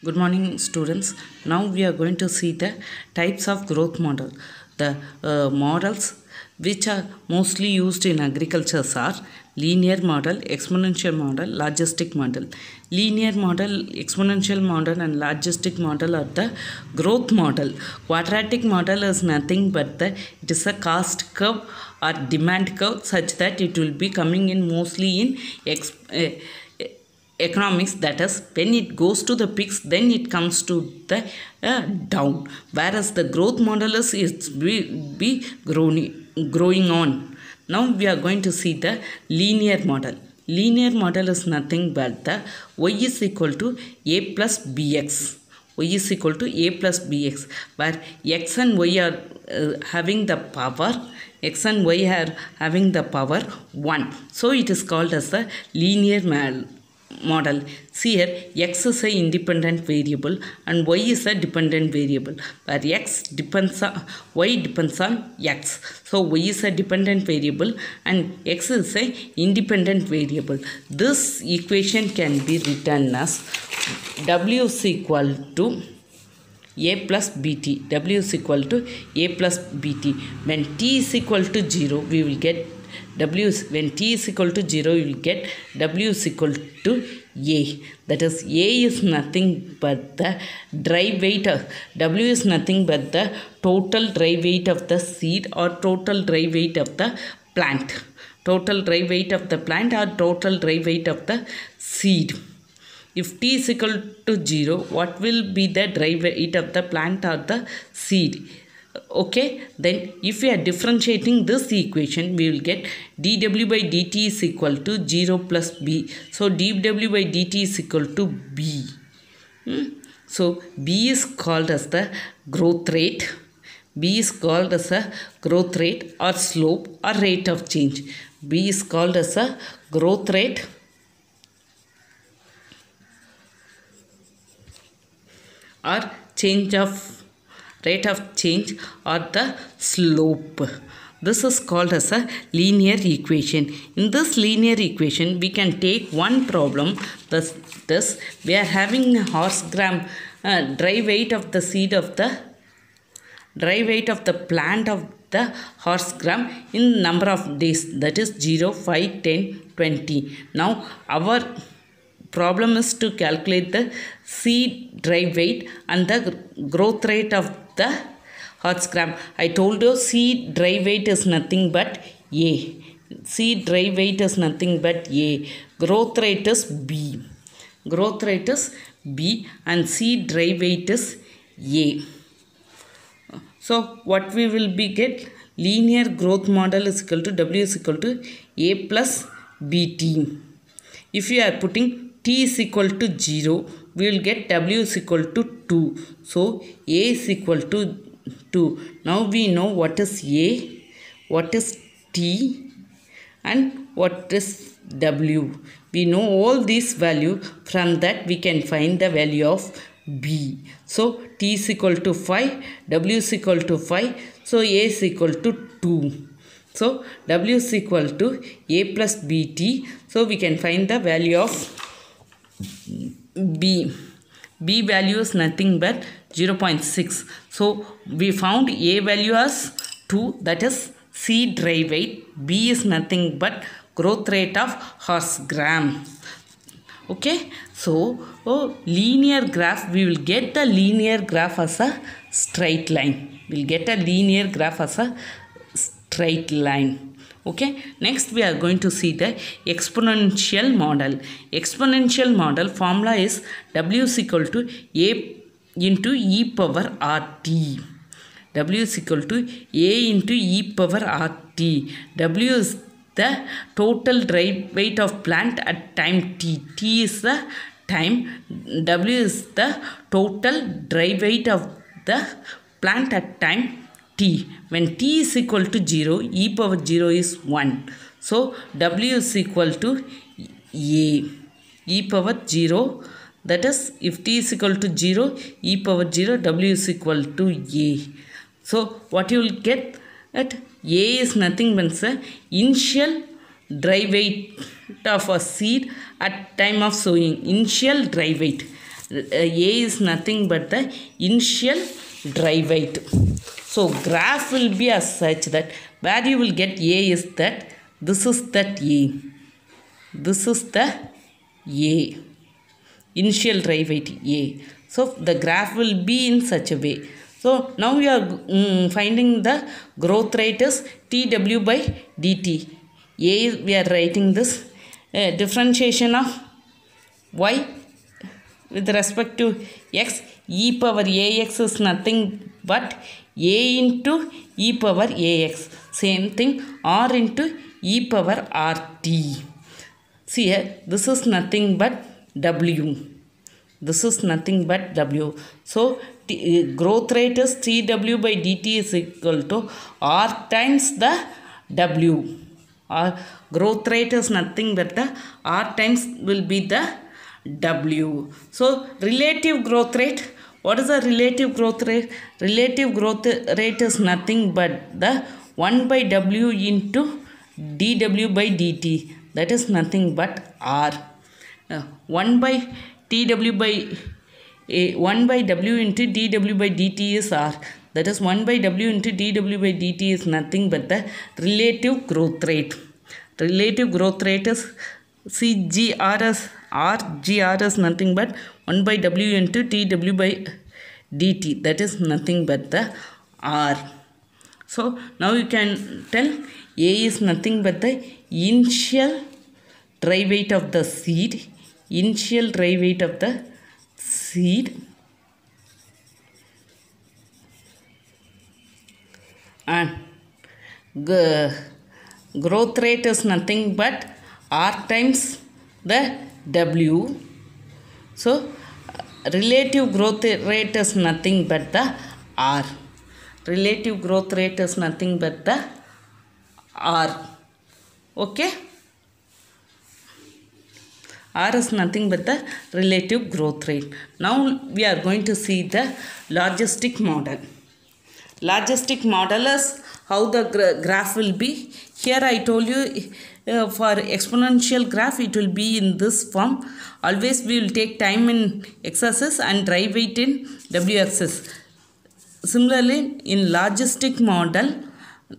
Good morning, students. Now we are going to see the types of growth model. The models which are mostly used in agriculture are linear model, exponential model, logistic model. Linear model, exponential model and logistic model are the growth model. Quadratic model is nothing but it is a cost curve or demand curve such that it will be coming in mostly in economics, that is when it goes to the peaks then it comes to the down, whereas the growth model is growing on. Now we are going to see the linear model. Linear model is nothing but the y is equal to a plus bx. Y is equal to a plus bx, where x and y are having the power, x and y are having the power 1. So it is called as the linear model. See here, x is a independent variable and y is a dependent variable, where y depends on x. So y is a dependent variable and x is a independent variable. This equation can be written as w is equal to a plus bt. W is equal to a plus bt. When t is equal to 0, we will get when t is equal to 0, you will get w is equal to a. That is, a is nothing but the dry weight of w is nothing but the total dry weight of the seed or total dry weight of the plant. Total dry weight of the plant or total dry weight of the seed. If t is equal to 0, what will be the dry weight of the plant or the seed? Okay, then if we are differentiating this equation, we will get dw by dt is equal to 0 plus b. So dw by dt is equal to b. So b is called as the growth rate. B is called as a growth rate or slope or rate of change. B is called as a growth rate or rate of change or the slope. This is called as a linear equation. In this linear equation, we can take one problem. Thus we are having a horse gram dry weight of the seed of the dry weight of the plant of the horse gram in number of days, that is 0, 5, 10, 20. Now our problem is to calculate the seed dry weight and the growth rate of the horse gram. I told you seed dry weight is nothing but A. Seed dry weight is nothing but A. Growth rate is B. Growth rate is B and seed dry weight is A. So what we will be get? Linear growth model is equal to W is equal to A plus BT. If you are putting t is equal to 0, we will get w is equal to 2. So a is equal to 2. Now we know what is a, what is t and what is w. We know all these value. From that we can find the value of b. So t is equal to 5, w is equal to 5. So a is equal to 2. So w is equal to a plus bt. So we can find the value of b. B value is nothing but 0.6. So we found a value as 2, that is seed dry weight. B is nothing but growth rate of horse gram. Okay, so linear graph, we will get the linear graph as a straight line. We will get a linear graph as a straight line. Okay, next we are going to see the exponential model. Exponential model formula is w is equal to a into e power rt. W is equal to a into e power rt. W is the total dry weight of plant at time t. T is the time. W is the total dry weight of the plant at time t. When t is equal to 0, e power 0 is 1. So w is equal to a. E power 0, that is if t is equal to 0, e power 0, w is equal to a. So what you will get at a is nothing but the initial dry weight of a seed at time of sowing. Initial dry weight. A is nothing but the initial drive weight. So graph will be as such that where you will get A is that this is that A. This is the A. Initial drive weight A. So the graph will be in such a way. So now we are finding the growth rate is TW by dt. A we are writing this differentiation of y with respect to x, e power ax is nothing but a into e power ax. Same thing, r into e power rt. See here, this is nothing but w. This is nothing but w. So growth rate is tw by dt is equal to r times the w. Our growth rate is nothing but the r times will be the w. So relative growth rate, what is the relative growth rate? Relative growth rate is nothing but the 1 by w into dw by dt. That is nothing but r. 1 by tw by 1 by w into dw by dt is r. That is 1 by w into dw by dt is nothing but the relative growth rate. Relative growth rate is CGRS, RGR is nothing but 1 by w into dw by dt. That is nothing but the r. So now you can tell A is nothing but the initial dry weight of the seed. Initial dry weight of the seed. And growth rate is nothing but r times the w. So relative growth rate is nothing but the r. Relative growth rate is nothing but the r. Okay, r is nothing but the relative growth rate. Now we are going to see the logistic model. Logistic model is how the graph will be. Here I told you for exponential graph it will be in this form. Always we will take time in x-axis and drive weight in w-axis. Similarly in logistic model,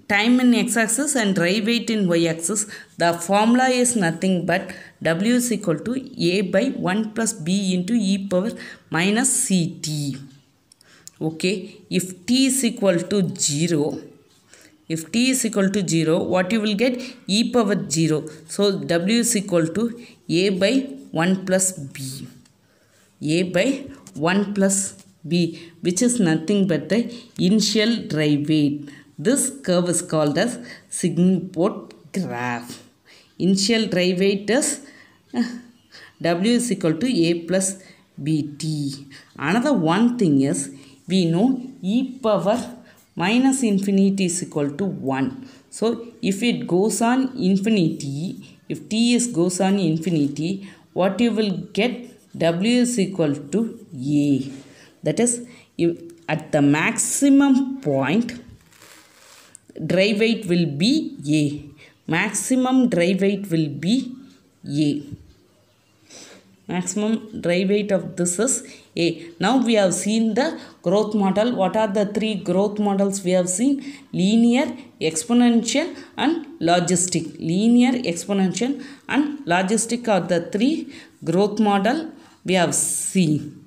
time in x-axis and drive weight in y-axis, the formula is nothing but w is equal to a by 1 plus b into e power minus ct. Okay, if t is equal to 0, what you will get? E power 0. So w is equal to a by 1 plus b. A by 1 plus b, which is nothing but the initial drive weight. This curve is called as Sigmoid graph. Initial drive weight is w is equal to a plus bt. Another one thing is, we know e power minus infinity is equal to 1. So if it goes on infinity, if t is goes on infinity, what you will get? W is equal to a. That is, if at the maximum point, drive weight will be a. Maximum drive weight will be a. Maximum drive weight of this is a. Now we have seen the growth model. What are the three growth models we have seen? Linear, exponential and logistic. Linear, exponential and logistic are the three growth model we have seen.